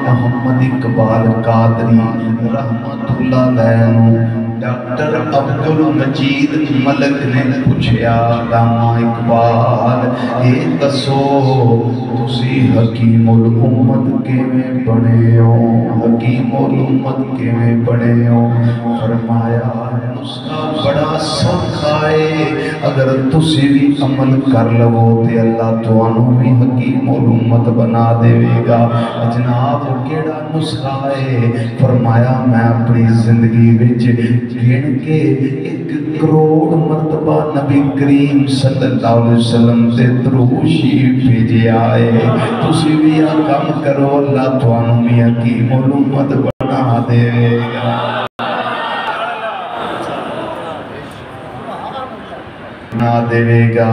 محمد اقبال قادری رحمت اللہ علیہ ڈاکٹر عبد المجید ملک نے پوچھیا علامہ اقبال اے دسو تسی حکیم الامت کیویں بنے ہو حکیم الامت کیویں بنے ہو فرمایا نسخہ بڑا سوکھا ہے اگر تسی بھی عمل کر لو تے اللہ تانوں بھی حکیم الامت بنا دے گا جناب کیڑا نسخہ ہے فرمایا میں اپنی زندگی وچ گن کے 1 کروڑ مرتبہ نبی کریم صلی اللہ علیہ وسلم تے درود شریف بھیجیا ہے تسی بھی یہ کام کرو اللہ تانوں بھی حکیم الامت بنا دے گا بنا دے گا